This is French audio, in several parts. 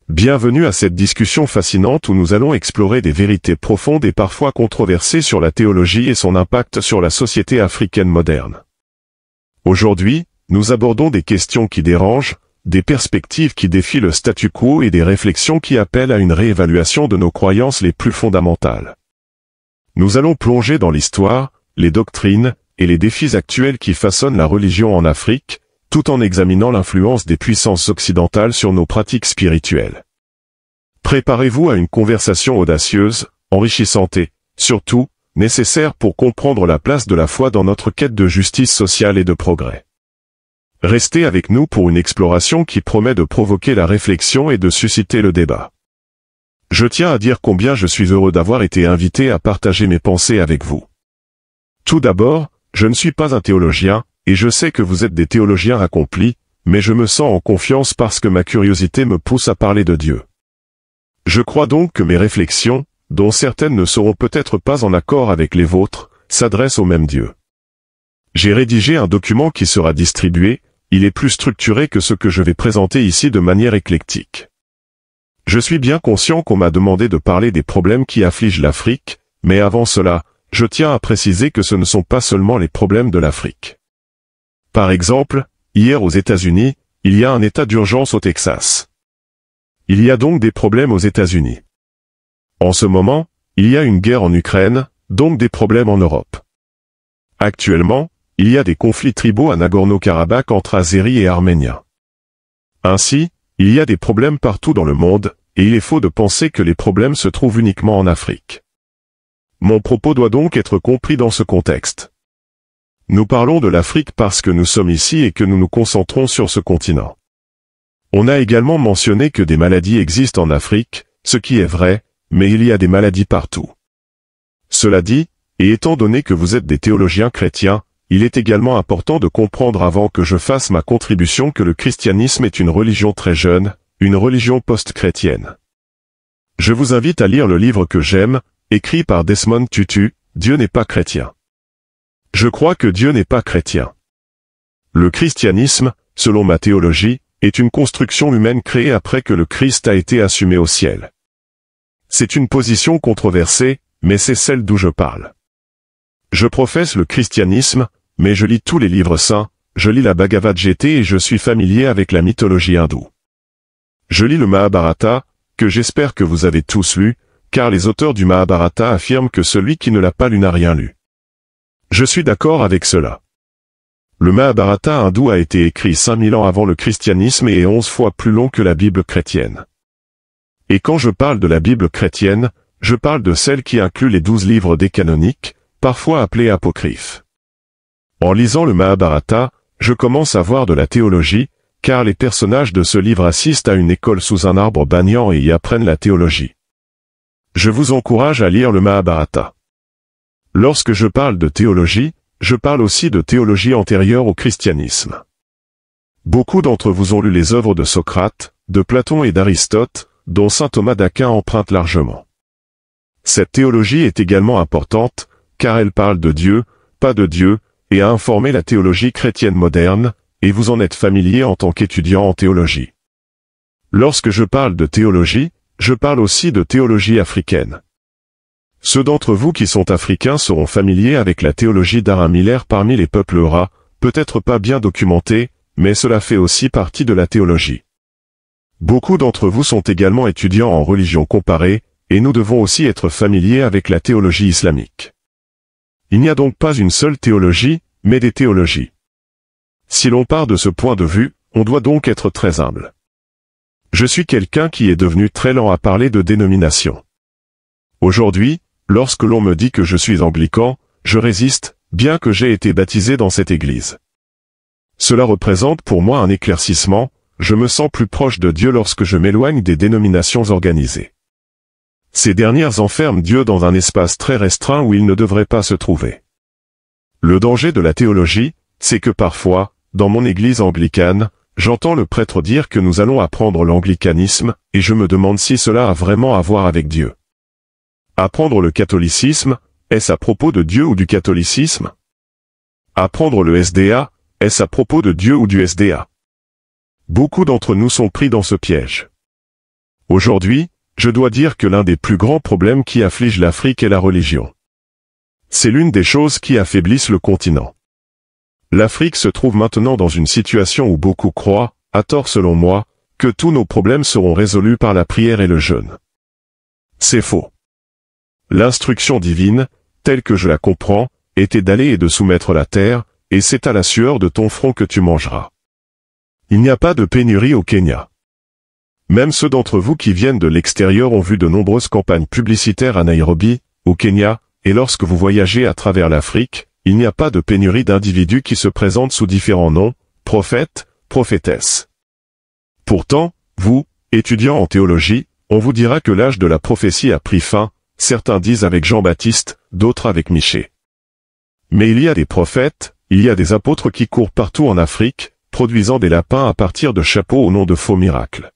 Bienvenue à cette discussion fascinante où nous allons explorer des vérités profondes et parfois controversées sur la théologie et son impact sur la société africaine moderne. Aujourd'hui, nous abordons des questions qui dérangent, des perspectives qui défient le statu quo et des réflexions qui appellent à une réévaluation de nos croyances les plus fondamentales. Nous allons plonger dans l'histoire, les doctrines et les défis actuels qui façonnent la religion en Afrique, tout en examinant l'influence des puissances occidentales sur nos pratiques spirituelles. Préparez-vous à une conversation audacieuse, enrichissante et, surtout, nécessaire pour comprendre la place de la foi dans notre quête de justice sociale et de progrès. Restez avec nous pour une exploration qui promet de provoquer la réflexion et de susciter le débat. Je tiens à dire combien je suis heureux d'avoir été invité à partager mes pensées avec vous. Tout d'abord, je ne suis pas un théologien, et je sais que vous êtes des théologiens accomplis, mais je me sens en confiance parce que ma curiosité me pousse à parler de Dieu. Je crois donc que mes réflexions, dont certaines ne seront peut-être pas en accord avec les vôtres, s'adressent au même Dieu. J'ai rédigé un document qui sera distribué, il est plus structuré que ce que je vais présenter ici de manière éclectique. Je suis bien conscient qu'on m'a demandé de parler des problèmes qui affligent l'Afrique, mais avant cela, je tiens à préciser que ce ne sont pas seulement les problèmes de l'Afrique. Par exemple, hier aux États-Unis, il y a un état d'urgence au Texas. Il y a donc des problèmes aux États-Unis. En ce moment, il y a une guerre en Ukraine, donc des problèmes en Europe. Actuellement, il y a des conflits tribaux à Nagorno-Karabakh entre Azéris et Arméniens. Ainsi, il y a des problèmes partout dans le monde, et il est faux de penser que les problèmes se trouvent uniquement en Afrique. Mon propos doit donc être compris dans ce contexte. Nous parlons de l'Afrique parce que nous sommes ici et que nous nous concentrons sur ce continent. On a également mentionné que des maladies existent en Afrique, ce qui est vrai, mais il y a des maladies partout. Cela dit, et étant donné que vous êtes des théologiens chrétiens, il est également important de comprendre avant que je fasse ma contribution que le christianisme est une religion très jeune, une religion post-chrétienne. Je vous invite à lire le livre que j'aime, écrit par Desmond Tutu, Dieu n'est pas chrétien. Je crois que Dieu n'est pas chrétien. Le christianisme, selon ma théologie, est une construction humaine créée après que le Christ a été assumé au ciel. C'est une position controversée, mais c'est celle d'où je parle. Je professe le christianisme, mais je lis tous les livres saints, je lis la Bhagavad Gita et je suis familier avec la mythologie hindoue. Je lis le Mahabharata, que j'espère que vous avez tous lu, car les auteurs du Mahabharata affirment que celui qui ne l'a pas lu n'a rien lu. Je suis d'accord avec cela. Le Mahabharata hindou a été écrit 5000 ans avant le christianisme et est 11 fois plus long que la Bible chrétienne. Et quand je parle de la Bible chrétienne, je parle de celle qui inclut les 12 livres décanoniques, parfois appelés apocryphes. En lisant le Mahabharata, je commence à voir de la théologie, car les personnages de ce livre assistent à une école sous un arbre banyan et y apprennent la théologie. Je vous encourage à lire le Mahabharata. Lorsque je parle de théologie, je parle aussi de théologie antérieure au christianisme. Beaucoup d'entre vous ont lu les œuvres de Socrate, de Platon et d'Aristote, dont saint Thomas d'Aquin emprunte largement. Cette théologie est également importante, car elle parle de Dieu, pas de Dieu, et a informé la théologie chrétienne moderne, et vous en êtes familier en tant qu'étudiant en théologie. Lorsque je parle de théologie, je parle aussi de théologie africaine. Ceux d'entre vous qui sont africains seront familiers avec la théologie d'Aaron Miller parmi les peuples Eura, peut-être pas bien documentée, mais cela fait aussi partie de la théologie. Beaucoup d'entre vous sont également étudiants en religion comparée, et nous devons aussi être familiers avec la théologie islamique. Il n'y a donc pas une seule théologie, mais des théologies. Si l'on part de ce point de vue, on doit donc être très humble. Je suis quelqu'un qui est devenu très lent à parler de dénomination. Aujourd'hui, lorsque l'on me dit que je suis anglican, je résiste, bien que j'ai été baptisé dans cette église. Cela représente pour moi un éclaircissement, je me sens plus proche de Dieu lorsque je m'éloigne des dénominations organisées. Ces dernières enferment Dieu dans un espace très restreint où il ne devrait pas se trouver. Le danger de la théologie, c'est que parfois, dans mon église anglicane, j'entends le prêtre dire que nous allons apprendre l'anglicanisme, et je me demande si cela a vraiment à voir avec Dieu. Apprendre le catholicisme, est-ce à propos de Dieu ou du catholicisme? Apprendre le SDA, est-ce à propos de Dieu ou du SDA? Beaucoup d'entre nous sont pris dans ce piège. Aujourd'hui, je dois dire que l'un des plus grands problèmes qui affligent l'Afrique est la religion. C'est l'une des choses qui affaiblissent le continent. L'Afrique se trouve maintenant dans une situation où beaucoup croient, à tort selon moi, que tous nos problèmes seront résolus par la prière et le jeûne. C'est faux. L'instruction divine, telle que je la comprends, était d'aller et de soumettre la terre, et c'est à la sueur de ton front que tu mangeras. Il n'y a pas de pénurie au Kenya. Même ceux d'entre vous qui viennent de l'extérieur ont vu de nombreuses campagnes publicitaires à Nairobi, au Kenya, et lorsque vous voyagez à travers l'Afrique, il n'y a pas de pénurie d'individus qui se présentent sous différents noms, prophètes, prophétesses. Pourtant, vous, étudiants en théologie, on vous dira que l'âge de la prophétie a pris fin, certains disent avec Jean-Baptiste, d'autres avec Michée. Mais il y a des prophètes, il y a des apôtres qui courent partout en Afrique, produisant des lapins à partir de chapeaux au nom de faux miracles.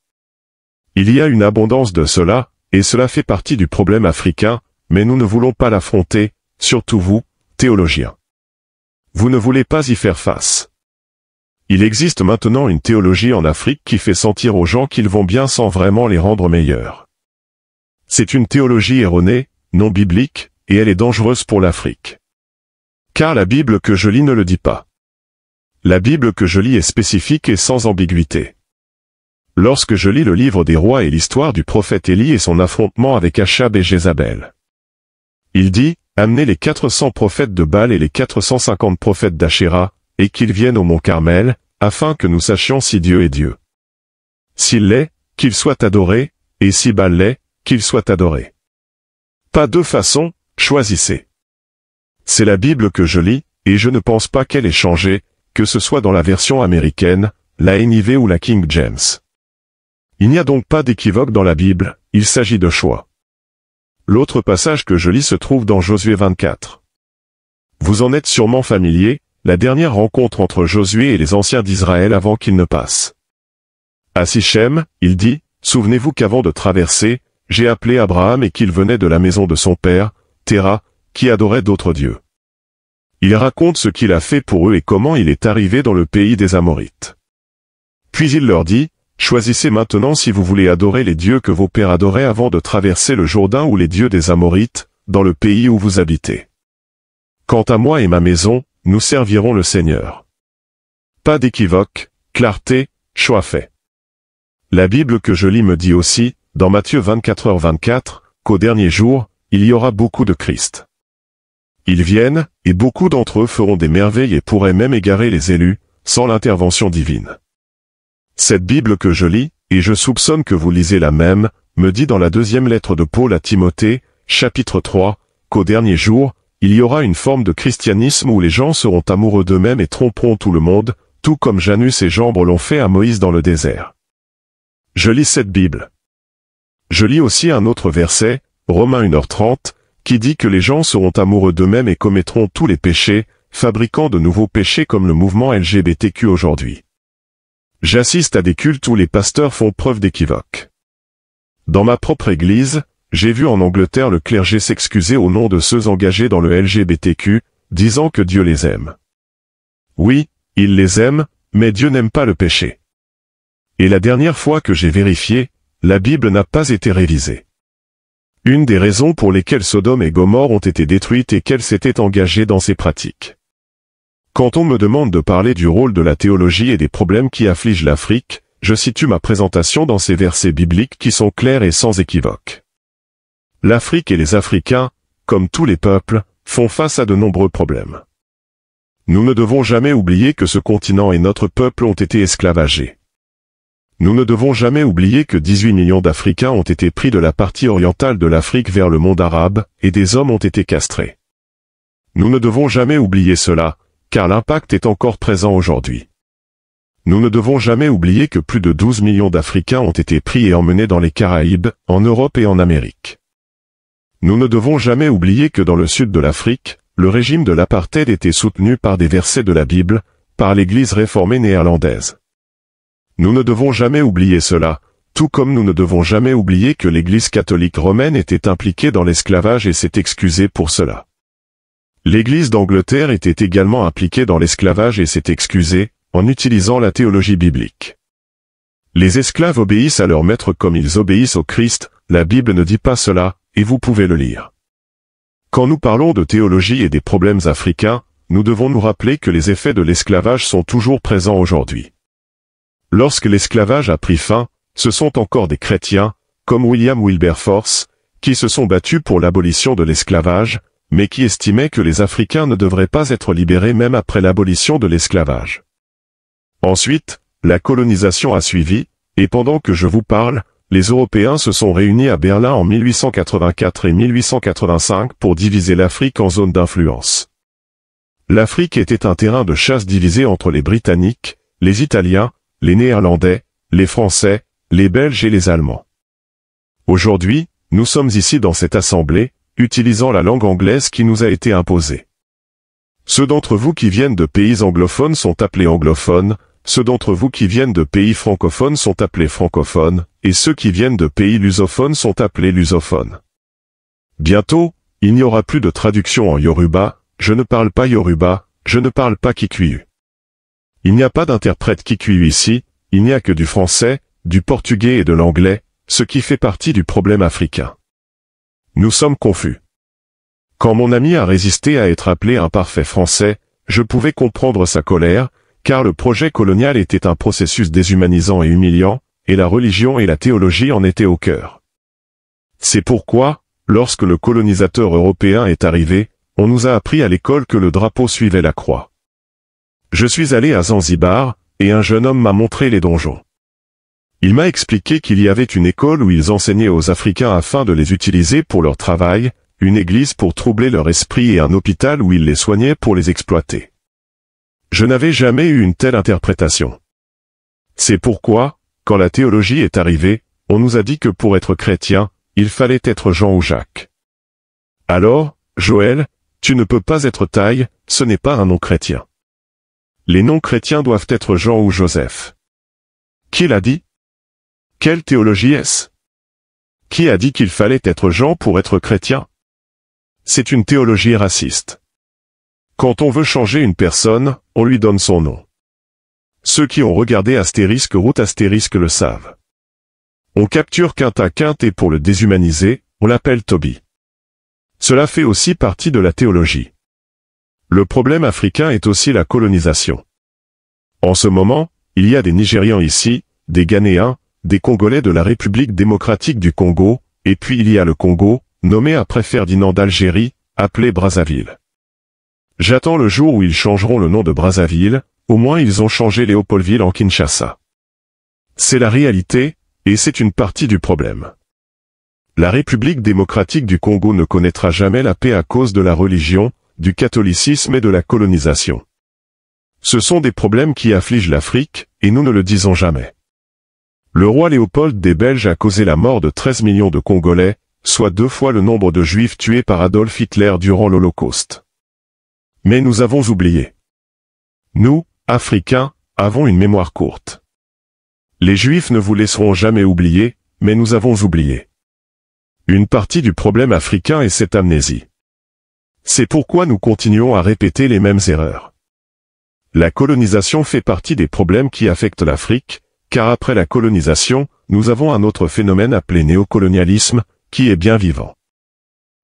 Il y a une abondance de cela, et cela fait partie du problème africain, mais nous ne voulons pas l'affronter, surtout vous, théologiens. Vous ne voulez pas y faire face. Il existe maintenant une théologie en Afrique qui fait sentir aux gens qu'ils vont bien sans vraiment les rendre meilleurs. C'est une théologie erronée, non biblique, et elle est dangereuse pour l'Afrique. Car la Bible que je lis ne le dit pas. La Bible que je lis est spécifique et sans ambiguïté. Lorsque je lis le livre des rois et l'histoire du prophète Élie et son affrontement avec Achab et Jézabel. Il dit, amenez les 400 prophètes de Baal et les 450 prophètes d'Achéra, et qu'ils viennent au mont Carmel, afin que nous sachions si Dieu est Dieu. S'il l'est, qu'il soit adoré, et si Baal l'est, qu'il soit adoré. Pas deux façons, choisissez. C'est la Bible que je lis, et je ne pense pas qu'elle ait changé, que ce soit dans la version américaine, la NIV ou la King James. Il n'y a donc pas d'équivoque dans la Bible, il s'agit de choix. L'autre passage que je lis se trouve dans Josué 24. Vous en êtes sûrement familier, la dernière rencontre entre Josué et les anciens d'Israël avant qu'il ne passe. À Sichem, il dit, souvenez-vous qu'avant de traverser, j'ai appelé Abraham et qu'il venait de la maison de son père, Téra, qui adorait d'autres dieux. Il raconte ce qu'il a fait pour eux et comment il est arrivé dans le pays des Amorites. Puis il leur dit, choisissez maintenant si vous voulez adorer les dieux que vos pères adoraient avant de traverser le Jourdain ou les dieux des Amorites, dans le pays où vous habitez. Quant à moi et ma maison, nous servirons le Seigneur. Pas d'équivoque, clarté, choix fait. La Bible que je lis me dit aussi, dans Matthieu 24h24, qu'au dernier jour, il y aura beaucoup de Christ. Ils viennent, et beaucoup d'entre eux feront des merveilles et pourraient même égarer les élus, sans l'intervention divine. Cette Bible que je lis, et je soupçonne que vous lisez la même, me dit dans la deuxième lettre de Paul à Timothée, chapitre 3, qu'au dernier jour, il y aura une forme de christianisme où les gens seront amoureux d'eux-mêmes et tromperont tout le monde, tout comme Janus et Jambre l'ont fait à Moïse dans le désert. Je lis cette Bible. Je lis aussi un autre verset, Romains 1h30, qui dit que les gens seront amoureux d'eux-mêmes et commettront tous les péchés, fabriquant de nouveaux péchés comme le mouvement LGBTQ aujourd'hui. J'assiste à des cultes où les pasteurs font preuve d'équivoque. Dans ma propre église, j'ai vu en Angleterre le clergé s'excuser au nom de ceux engagés dans le LGBTQ, disant que Dieu les aime. Oui, il les aime, mais Dieu n'aime pas le péché. Et la dernière fois que j'ai vérifié, la Bible n'a pas été révisée. Une des raisons pour lesquelles Sodome et Gomorrhe ont été détruites est qu'elles s'étaient engagées dans ces pratiques. Quand on me demande de parler du rôle de la théologie et des problèmes qui affligent l'Afrique, je situe ma présentation dans ces versets bibliques qui sont clairs et sans équivoque. L'Afrique et les Africains, comme tous les peuples, font face à de nombreux problèmes. Nous ne devons jamais oublier que ce continent et notre peuple ont été esclavagés. Nous ne devons jamais oublier que 18 millions d'Africains ont été pris de la partie orientale de l'Afrique vers le monde arabe, et des hommes ont été castrés. Nous ne devons jamais oublier cela, car l'impact est encore présent aujourd'hui. Nous ne devons jamais oublier que plus de 12 millions d'Africains ont été pris et emmenés dans les Caraïbes, en Europe et en Amérique. Nous ne devons jamais oublier que dans le sud de l'Afrique, le régime de l'apartheid était soutenu par des versets de la Bible, par l'Église réformée néerlandaise. Nous ne devons jamais oublier cela, tout comme nous ne devons jamais oublier que l'Église catholique romaine était impliquée dans l'esclavage et s'est excusée pour cela. L'Église d'Angleterre était également impliquée dans l'esclavage et s'est excusée, en utilisant la théologie biblique. Les esclaves obéissent à leur maître comme ils obéissent au Christ, la Bible ne dit pas cela, et vous pouvez le lire. Quand nous parlons de théologie et des problèmes africains, nous devons nous rappeler que les effets de l'esclavage sont toujours présents aujourd'hui. Lorsque l'esclavage a pris fin, ce sont encore des chrétiens, comme William Wilberforce, qui se sont battus pour l'abolition de l'esclavage, mais qui estimaient que les Africains ne devraient pas être libérés même après l'abolition de l'esclavage. Ensuite, la colonisation a suivi, et pendant que je vous parle, les Européens se sont réunis à Berlin en 1884 et 1885 pour diviser l'Afrique en zones d'influence. L'Afrique était un terrain de chasse divisé entre les Britanniques, les Italiens, les Néerlandais, les Français, les Belges et les Allemands. Aujourd'hui, nous sommes ici dans cette assemblée, utilisant la langue anglaise qui nous a été imposée. Ceux d'entre vous qui viennent de pays anglophones sont appelés anglophones, ceux d'entre vous qui viennent de pays francophones sont appelés francophones, et ceux qui viennent de pays lusophones sont appelés lusophones. Bientôt, il n'y aura plus de traduction en Yoruba, je ne parle pas Yoruba, je ne parle pas Kikuyu. Il n'y a pas d'interprète Kikuyu ici, il n'y a que du français, du portugais et de l'anglais, ce qui fait partie du problème africain. Nous sommes confus. Quand mon ami a résisté à être appelé un parfait français, je pouvais comprendre sa colère, car le projet colonial était un processus déshumanisant et humiliant, et la religion et la théologie en étaient au cœur. C'est pourquoi, lorsque le colonisateur européen est arrivé, on nous a appris à l'école que le drapeau suivait la croix. Je suis allé à Zanzibar, et un jeune homme m'a montré les donjons. Il m'a expliqué qu'il y avait une école où ils enseignaient aux Africains afin de les utiliser pour leur travail, une église pour troubler leur esprit et un hôpital où ils les soignaient pour les exploiter. Je n'avais jamais eu une telle interprétation. C'est pourquoi, quand la théologie est arrivée, on nous a dit que pour être chrétien, il fallait être Jean ou Jacques. Alors, Joël, tu ne peux pas être Taille, ce n'est pas un nom chrétien. Les noms chrétiens doivent être Jean ou Joseph. Qui l'a dit? Quelle théologie est-ce? Qui a dit qu'il fallait être Jean pour être chrétien? C'est une théologie raciste. Quand on veut changer une personne, on lui donne son nom. Ceux qui ont regardé Astérisque Route Astérisque le savent. On capture Quintin Quinte et pour le déshumaniser, on l'appelle Toby. Cela fait aussi partie de la théologie. Le problème africain est aussi la colonisation. En ce moment, il y a des Nigérians ici, des Ghanéens, des Congolais de la République démocratique du Congo, et puis il y a le Congo, nommé après Ferdinand d'Algérie, appelé Brazzaville. J'attends le jour où ils changeront le nom de Brazzaville, au moins ils ont changé Léopoldville en Kinshasa. C'est la réalité, et c'est une partie du problème. La République démocratique du Congo ne connaîtra jamais la paix à cause de la religion, du catholicisme et de la colonisation. Ce sont des problèmes qui affligent l'Afrique, et nous ne le disons jamais. Le roi Léopold des Belges a causé la mort de 13 millions de Congolais, soit 2 fois le nombre de Juifs tués par Adolf Hitler durant l'Holocauste. Mais nous avons oublié. Nous, Africains, avons une mémoire courte. Les Juifs ne vous laisseront jamais oublier, mais nous avons oublié. Une partie du problème africain est cette amnésie. C'est pourquoi nous continuons à répéter les mêmes erreurs. La colonisation fait partie des problèmes qui affectent l'Afrique, car après la colonisation, nous avons un autre phénomène appelé néocolonialisme, qui est bien vivant.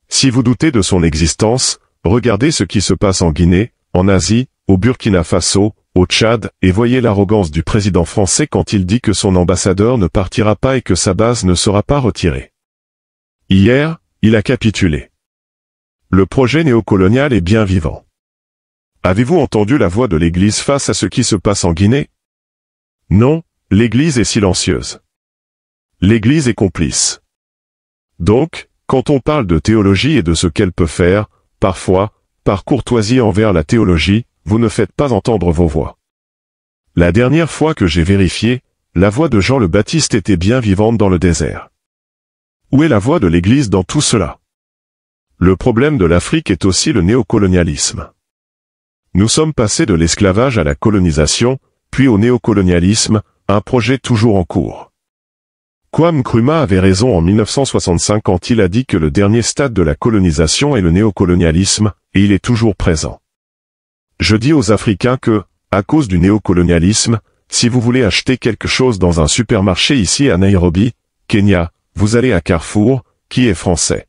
Si vous doutez de son existence, regardez ce qui se passe en Guinée, en Asie, au Burkina Faso, au Tchad, et voyez l'arrogance du président français quand il dit que son ambassadeur ne partira pas et que sa base ne sera pas retirée. Hier, il a capitulé. Le projet néocolonial est bien vivant. Avez-vous entendu la voix de l'Église face à ce qui se passe en Guinée? Non, l'Église est silencieuse. L'Église est complice. Donc, quand on parle de théologie et de ce qu'elle peut faire, parfois, par courtoisie envers la théologie, vous ne faites pas entendre vos voix. La dernière fois que j'ai vérifié, la voix de Jean le Baptiste était bien vivante dans le désert. Où est la voix de l'Église dans tout cela? Le problème de l'Afrique est aussi le néocolonialisme. Nous sommes passés de l'esclavage à la colonisation, puis au néocolonialisme, un projet toujours en cours. Kwame Nkrumah avait raison en 1965 quand il a dit que le dernier stade de la colonisation est le néocolonialisme, et il est toujours présent. Je dis aux Africains que, à cause du néocolonialisme, si vous voulez acheter quelque chose dans un supermarché ici à Nairobi, Kenya, vous allez à Carrefour, qui est français.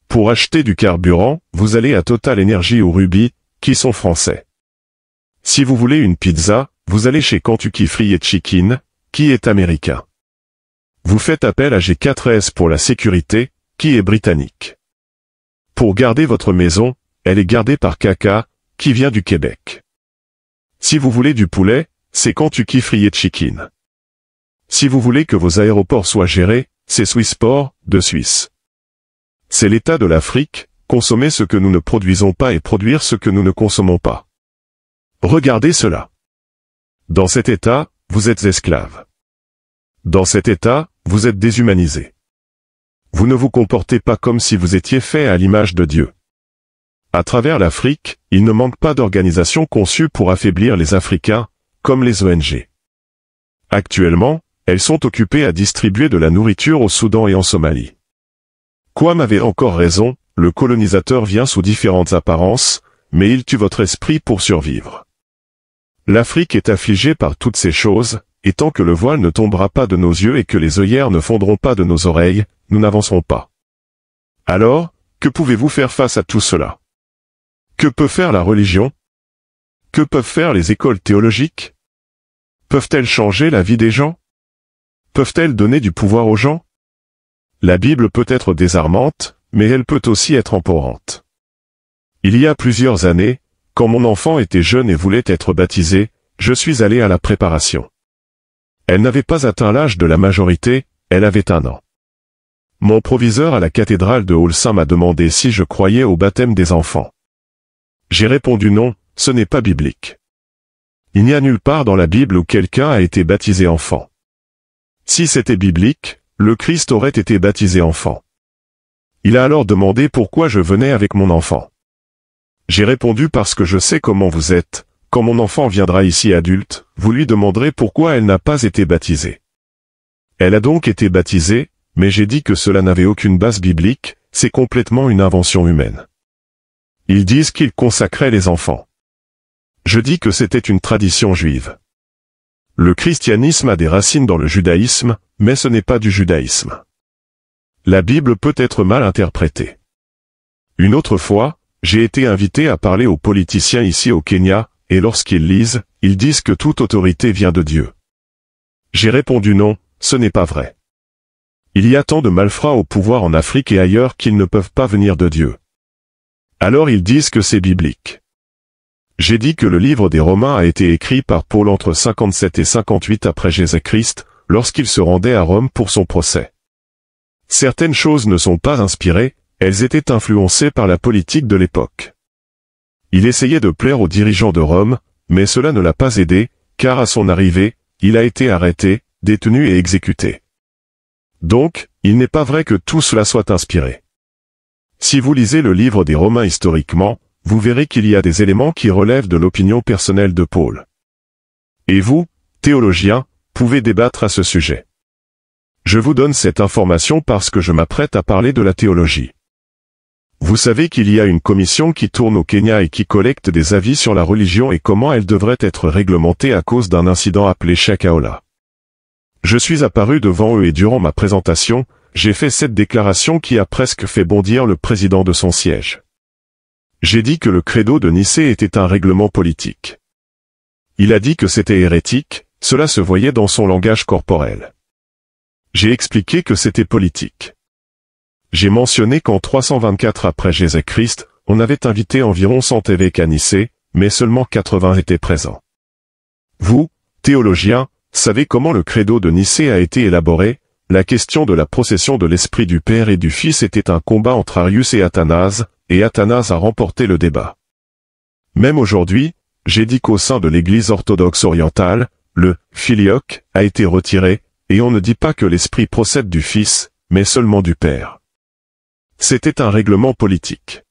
Pour acheter du carburant, vous allez à Total Energy ou Ruby, qui sont français. Si vous voulez une pizza, vous allez chez Kentucky Fried Chicken, qui est américain. Vous faites appel à G4S pour la sécurité, qui est britannique. Pour garder votre maison, elle est gardée par Kaka, qui vient du Québec. Si vous voulez du poulet, c'est Kentucky Fried Chicken. Si vous voulez que vos aéroports soient gérés, c'est Swissport, de Suisse. C'est l'état de l'Afrique, consommer ce que nous ne produisons pas et produire ce que nous ne consommons pas. Regardez cela. Dans cet état, vous êtes esclave. Dans cet état, vous êtes déshumanisé. Vous ne vous comportez pas comme si vous étiez fait à l'image de Dieu. À travers l'Afrique, il ne manque pas d'organisations conçues pour affaiblir les Africains, comme les ONG. Actuellement, elles sont occupées à distribuer de la nourriture au Soudan et en Somalie. Kwame avait encore raison, le colonisateur vient sous différentes apparences, mais il tue votre esprit pour survivre. L'Afrique est affligée par toutes ces choses, et tant que le voile ne tombera pas de nos yeux et que les œillères ne fondront pas de nos oreilles, nous n'avancerons pas. Alors, que pouvez-vous faire face à tout cela? Que peut faire la religion? Que peuvent faire les écoles théologiques? Peuvent-elles changer la vie des gens? Peuvent-elles donner du pouvoir aux gens? La Bible peut être désarmante, mais elle peut aussi être emporante. Il y a plusieurs années, quand mon enfant était jeune et voulait être baptisé, je suis allé à la préparation. Elle n'avait pas atteint l'âge de la majorité, elle avait 1 an. Mon proviseur à la cathédrale de Holsain m'a demandé si je croyais au baptême des enfants. J'ai répondu non, ce n'est pas biblique. Il n'y a nulle part dans la Bible où quelqu'un a été baptisé enfant. Si c'était biblique, le Christ aurait été baptisé enfant. Il a alors demandé pourquoi je venais avec mon enfant. J'ai répondu parce que je sais comment vous êtes, quand mon enfant viendra ici adulte, vous lui demanderez pourquoi elle n'a pas été baptisée. Elle a donc été baptisée, mais j'ai dit que cela n'avait aucune base biblique, c'est complètement une invention humaine. Ils disent qu'ils consacraient les enfants. Je dis que c'était une tradition juive. Le christianisme a des racines dans le judaïsme, mais ce n'est pas du judaïsme. La Bible peut être mal interprétée. Une autre fois, j'ai été invité à parler aux politiciens ici au Kenya, et lorsqu'ils lisent, ils disent que toute autorité vient de Dieu. J'ai répondu non, ce n'est pas vrai. Il y a tant de malfrats au pouvoir en Afrique et ailleurs qu'ils ne peuvent pas venir de Dieu. Alors ils disent que c'est biblique. J'ai dit que le livre des Romains a été écrit par Paul entre 57 et 58 après Jésus-Christ, lorsqu'il se rendait à Rome pour son procès. Certaines choses ne sont pas inspirées, elles étaient influencées par la politique de l'époque. Il essayait de plaire aux dirigeants de Rome, mais cela ne l'a pas aidé, car à son arrivée, il a été arrêté, détenu et exécuté. Donc, il n'est pas vrai que tout cela soit inspiré. Si vous lisez le livre des Romains historiquement, vous verrez qu'il y a des éléments qui relèvent de l'opinion personnelle de Paul. Et vous, théologiens, pouvez débattre à ce sujet. Je vous donne cette information parce que je m'apprête à parler de la théologie. Vous savez qu'il y a une commission qui tourne au Kenya et qui collecte des avis sur la religion et comment elle devrait être réglementée à cause d'un incident appelé Shakahola. Je suis apparu devant eux et durant ma présentation, j'ai fait cette déclaration qui a presque fait bondir le président de son siège. J'ai dit que le credo de Nicée était un règlement politique. Il a dit que c'était hérétique, cela se voyait dans son langage corporel. J'ai expliqué que c'était politique. J'ai mentionné qu'en 324 après Jésus-Christ, on avait invité environ 100 évêques à Nicée, mais seulement 80 étaient présents. Vous, théologiens, savez comment le credo de Nicée a été élaboré? La question de la procession de l'Esprit du Père et du Fils était un combat entre Arius et Athanase a remporté le débat. Même aujourd'hui, j'ai dit qu'au sein de l'Église orthodoxe orientale, le « filioque » a été retiré, et on ne dit pas que l'Esprit procède du Fils, mais seulement du Père. C'était un règlement politique.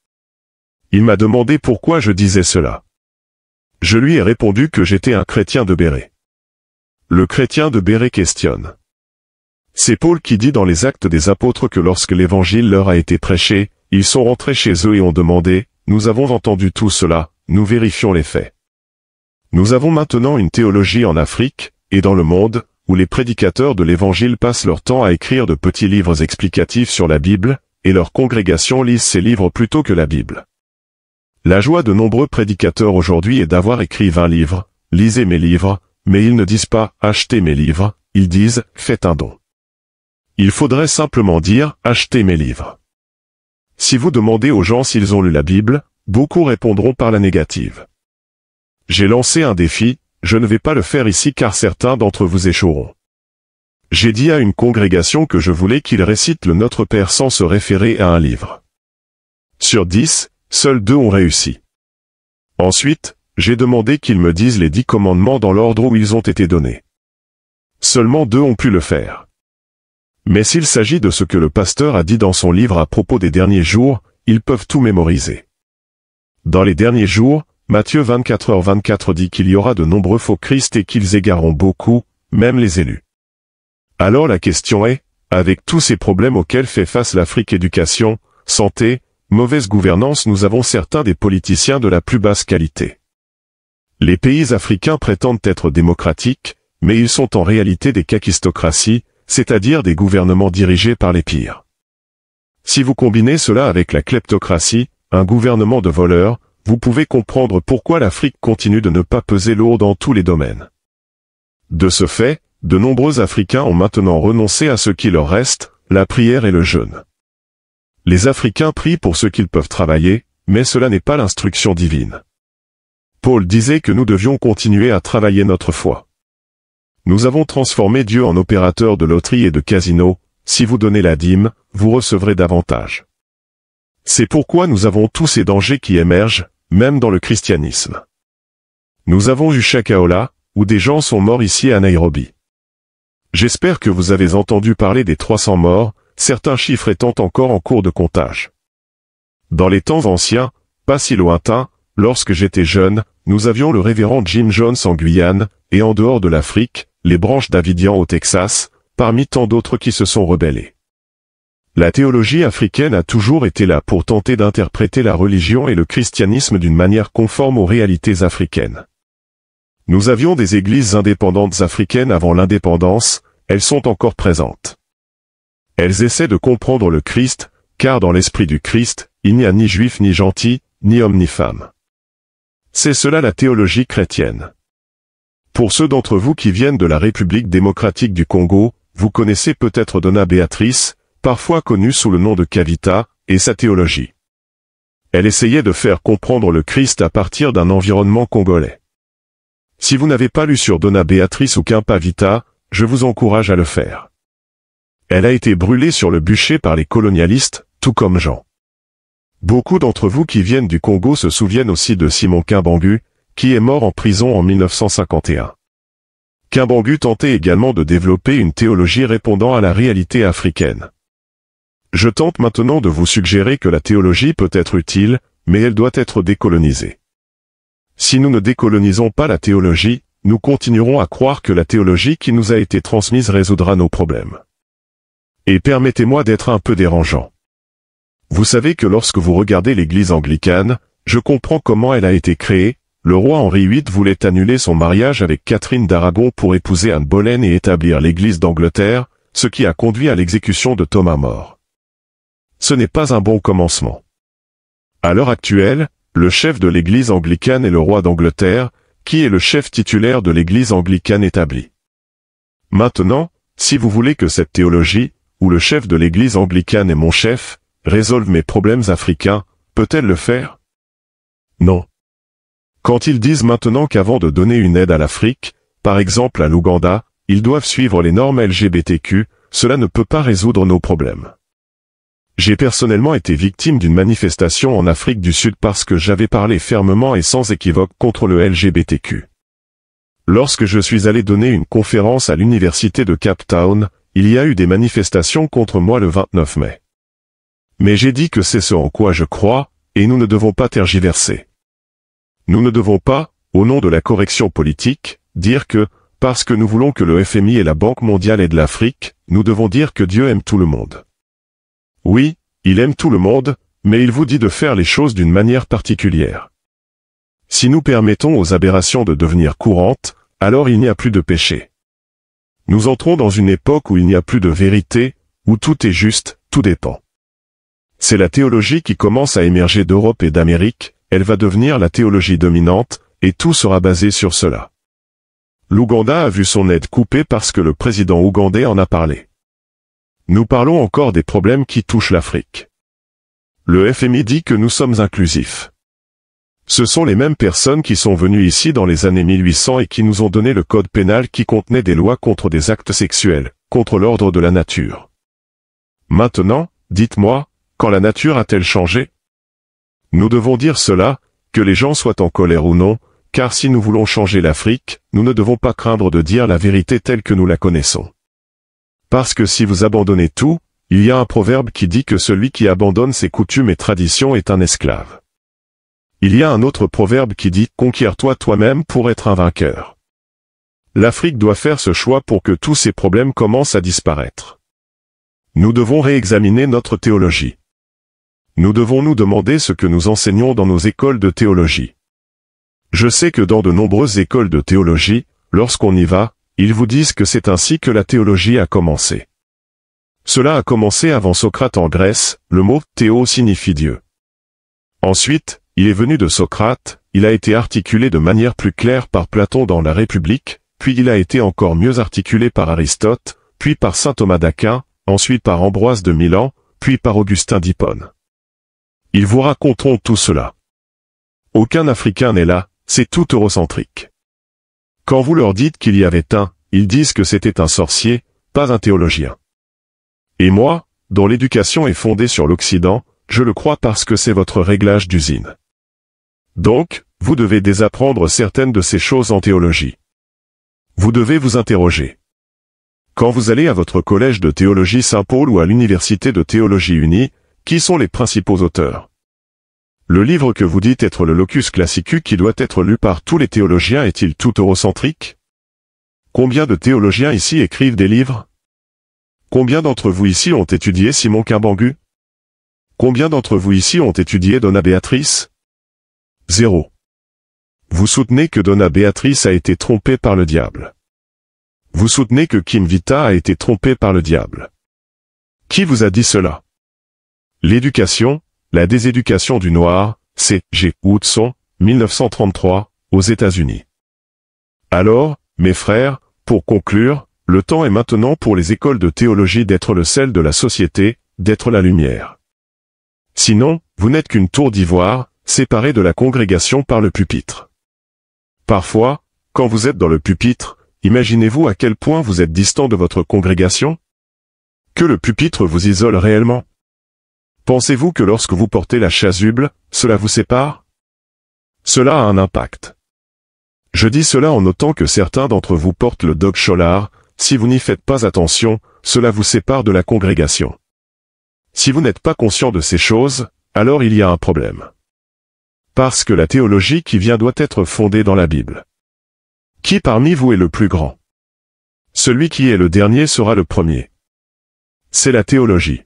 Il m'a demandé pourquoi je disais cela. Je lui ai répondu que j'étais un chrétien de Béret. Le chrétien de Béret questionne. C'est Paul qui dit dans les Actes des Apôtres que lorsque l'Évangile leur a été prêché, ils sont rentrés chez eux et ont demandé, « Nous avons entendu tout cela, nous vérifions les faits. » Nous avons maintenant une théologie en Afrique, et dans le monde, où les prédicateurs de l'Évangile passent leur temps à écrire de petits livres explicatifs sur la Bible, et leurs congrégations lisent ces livres plutôt que la Bible. La joie de nombreux prédicateurs aujourd'hui est d'avoir écrit 20 livres, lisez mes livres, mais ils ne disent pas « achetez mes livres », ils disent « faites un don ». Il faudrait simplement dire « achetez mes livres ». Si vous demandez aux gens s'ils ont lu la Bible, beaucoup répondront par la négative. J'ai lancé un défi, je ne vais pas le faire ici car certains d'entre vous échoueront. J'ai dit à une congrégation que je voulais qu'ils récitent le Notre Père sans se référer à un livre. Sur 10, seuls 2 ont réussi. Ensuite, j'ai demandé qu'ils me disent les 10 commandements dans l'ordre où ils ont été donnés. Seulement 2 ont pu le faire. Mais s'il s'agit de ce que le pasteur a dit dans son livre à propos des derniers jours, ils peuvent tout mémoriser. Dans les derniers jours, Matthieu 24h24 dit qu'il y aura de nombreux faux Christ et qu'ils égareront beaucoup, même les élus. Alors la question est, avec tous ces problèmes auxquels fait face l'Afrique, éducation, santé, mauvaise gouvernance, nous avons certains des politiciens de la plus basse qualité. Les pays africains prétendent être démocratiques, mais ils sont en réalité des kakistocraties, c'est-à-dire des gouvernements dirigés par les pires. Si vous combinez cela avec la kleptocratie, un gouvernement de voleurs, vous pouvez comprendre pourquoi l'Afrique continue de ne pas peser lourd dans tous les domaines. De ce fait, de nombreux Africains ont maintenant renoncé à ce qui leur reste, la prière et le jeûne. Les Africains prient pour ceux qu'ils peuvent travailler, mais cela n'est pas l'instruction divine. Paul disait que nous devions continuer à travailler notre foi. Nous avons transformé Dieu en opérateur de loterie et de casino, si vous donnez la dîme, vous recevrez davantage. C'est pourquoi nous avons tous ces dangers qui émergent, même dans le christianisme. Nous avons eu Shakahola, où des gens sont morts ici à Nairobi. J'espère que vous avez entendu parler des 300 morts, certains chiffres étant encore en cours de comptage. Dans les temps anciens, pas si lointains, lorsque j'étais jeune, nous avions le révérend Jim Jones en Guyane, et en dehors de l'Afrique, les branches Davidian au Texas, parmi tant d'autres qui se sont rebellés. La théologie africaine a toujours été là pour tenter d'interpréter la religion et le christianisme d'une manière conforme aux réalités africaines. Nous avions des églises indépendantes africaines avant l'indépendance, elles sont encore présentes. Elles essaient de comprendre le Christ, car dans l'esprit du Christ, il n'y a ni juif ni gentil, ni homme ni femme. C'est cela la théologie chrétienne. Pour ceux d'entre vous qui viennent de la République démocratique du Congo, vous connaissez peut-être Donna Béatrice, parfois connue sous le nom de Kavita, et sa théologie. Elle essayait de faire comprendre le Christ à partir d'un environnement congolais. Si vous n'avez pas lu sur Donna Béatrice ou Kavita, je vous encourage à le faire. Elle a été brûlée sur le bûcher par les colonialistes, tout comme Jean. Beaucoup d'entre vous qui viennent du Congo se souviennent aussi de Simon Kimbangu, qui est mort en prison en 1951. Kimbangu tentait également de développer une théologie répondant à la réalité africaine. Je tente maintenant de vous suggérer que la théologie peut être utile, mais elle doit être décolonisée. Si nous ne décolonisons pas la théologie, nous continuerons à croire que la théologie qui nous a été transmise résoudra nos problèmes. Et permettez-moi d'être un peu dérangeant. Vous savez que lorsque vous regardez l'église anglicane, je comprends comment elle a été créée. Le roi Henri VIII voulait annuler son mariage avec Catherine d'Aragon pour épouser Anne Boleyn et établir l'église d'Angleterre, ce qui a conduit à l'exécution de Thomas More. Ce n'est pas un bon commencement. À l'heure actuelle, le chef de l'église anglicane est le roi d'Angleterre, qui est le chef titulaire de l'église anglicane établie. Maintenant, si vous voulez que cette théologie, où le chef de l'église anglicane est mon chef, résolve mes problèmes africains, peut-elle le faire? Non. Quand ils disent maintenant qu'avant de donner une aide à l'Afrique, par exemple à l'Ouganda, ils doivent suivre les normes LGBTQ, cela ne peut pas résoudre nos problèmes. J'ai personnellement été victime d'une manifestation en Afrique du Sud parce que j'avais parlé fermement et sans équivoque contre le LGBTQ. Lorsque je suis allé donner une conférence à l'université de Cape Town, il y a eu des manifestations contre moi le 29 mai. Mais j'ai dit que c'est ce en quoi je crois, et nous ne devons pas tergiverser. Nous ne devons pas, au nom de la correction politique, dire que, parce que nous voulons que le FMI et la Banque mondiale aident l'Afrique, nous devons dire que Dieu aime tout le monde. Oui, il aime tout le monde, mais il vous dit de faire les choses d'une manière particulière. Si nous permettons aux aberrations de devenir courantes, alors il n'y a plus de péché. Nous entrons dans une époque où il n'y a plus de vérité, où tout est juste, tout dépend. C'est la théologie qui commence à émerger d'Europe et d'Amérique, elle va devenir la théologie dominante, et tout sera basé sur cela. L'Ouganda a vu son aide coupée parce que le président ougandais en a parlé. Nous parlons encore des problèmes qui touchent l'Afrique. Le FMI dit que nous sommes inclusifs. Ce sont les mêmes personnes qui sont venues ici dans les années 1800 et qui nous ont donné le code pénal qui contenait des lois contre des actes sexuels, contre l'ordre de la nature. Maintenant, dites-moi, quand la nature a-t-elle changé? Nous devons dire cela, que les gens soient en colère ou non, car si nous voulons changer l'Afrique, nous ne devons pas craindre de dire la vérité telle que nous la connaissons. Parce que si vous abandonnez tout, il y a un proverbe qui dit que celui qui abandonne ses coutumes et traditions est un esclave. Il y a un autre proverbe qui dit « Conquiers-toi toi-même pour être un vainqueur ». L'Afrique doit faire ce choix pour que tous ces problèmes commencent à disparaître. Nous devons réexaminer notre théologie. Nous devons nous demander ce que nous enseignons dans nos écoles de théologie. Je sais que dans de nombreuses écoles de théologie, lorsqu'on y va, ils vous disent que c'est ainsi que la théologie a commencé. Cela a commencé avant Socrate en Grèce, le mot « théo » signifie Dieu. Ensuite, il est venu de Socrate, il a été articulé de manière plus claire par Platon dans la République, puis il a été encore mieux articulé par Aristote, puis par saint Thomas d'Aquin, ensuite par Ambroise de Milan, puis par Augustin d'Hippone. Ils vous raconteront tout cela. Aucun Africain n'est là, c'est tout eurocentrique. Quand vous leur dites qu'il y avait un, ils disent que c'était un sorcier, pas un théologien. Et moi, dont l'éducation est fondée sur l'Occident, je le crois parce que c'est votre réglage d'usine. Donc, vous devez désapprendre certaines de ces choses en théologie. Vous devez vous interroger. Quand vous allez à votre collège de théologie Saint-Paul ou à l'université de théologie unie, qui sont les principaux auteurs? Le livre que vous dites être le locus classicus qui doit être lu par tous les théologiens est-il tout eurocentrique? Combien de théologiens ici écrivent des livres? Combien d'entre vous ici ont étudié Simon Kimbangu? Combien d'entre vous ici ont étudié Donna Béatrice? 0. Vous soutenez que Donna Béatrice a été trompée par le diable. Vous soutenez que Kim Vita a été trompé par le diable. Qui vous a dit cela? L'éducation, la déséducation du noir, c'est G. Woodson, 1933, aux États-Unis. Alors, mes frères, pour conclure, le temps est maintenant pour les écoles de théologie d'être le sel de la société, d'être la lumière. Sinon, vous n'êtes qu'une tour d'ivoire, séparée de la congrégation par le pupitre. Parfois, quand vous êtes dans le pupitre, imaginez-vous à quel point vous êtes distant de votre congrégation? Que le pupitre vous isole réellement? Pensez-vous que lorsque vous portez la chasuble, cela vous sépare? Cela a un impact. Je dis cela en notant que certains d'entre vous portent le dog cholard, si vous n'y faites pas attention, cela vous sépare de la congrégation. Si vous n'êtes pas conscient de ces choses, alors il y a un problème. Parce que la théologie qui vient doit être fondée dans la Bible. Qui parmi vous est le plus grand? Celui qui est le dernier sera le premier. C'est la théologie.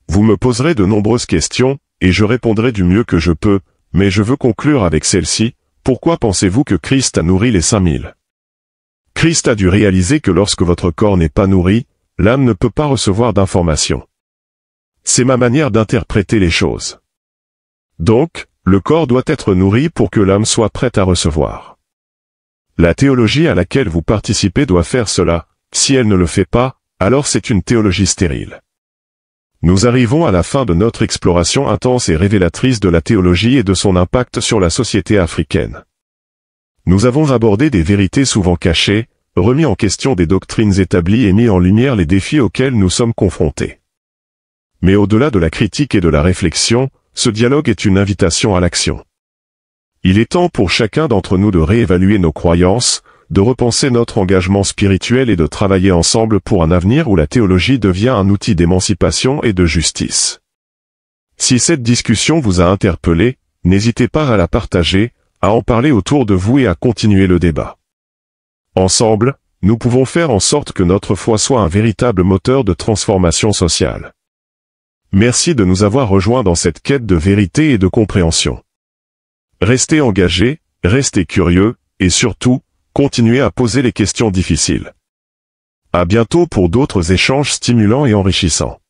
Vous me poserez de nombreuses questions, et je répondrai du mieux que je peux, mais je veux conclure avec celle-ci. Pourquoi pensez-vous que Christ a nourri les 5000? Christ a dû réaliser que lorsque votre corps n'est pas nourri, l'âme ne peut pas recevoir d'informations. C'est ma manière d'interpréter les choses. Donc, le corps doit être nourri pour que l'âme soit prête à recevoir. La théologie à laquelle vous participez doit faire cela. Si elle ne le fait pas, alors c'est une théologie stérile. Nous arrivons à la fin de notre exploration intense et révélatrice de la théologie et de son impact sur la société africaine. Nous avons abordé des vérités souvent cachées, remis en question des doctrines établies et mis en lumière les défis auxquels nous sommes confrontés. Mais au-delà de la critique et de la réflexion, ce dialogue est une invitation à l'action. Il est temps pour chacun d'entre nous de réévaluer nos croyances, de repenser notre engagement spirituel et de travailler ensemble pour un avenir où la théologie devient un outil d'émancipation et de justice. Si cette discussion vous a interpellé, n'hésitez pas à la partager, à en parler autour de vous et à continuer le débat. Ensemble, nous pouvons faire en sorte que notre foi soit un véritable moteur de transformation sociale. Merci de nous avoir rejoints dans cette quête de vérité et de compréhension. Restez engagés, restez curieux, et surtout, continuez à poser les questions difficiles. À bientôt pour d'autres échanges stimulants et enrichissants.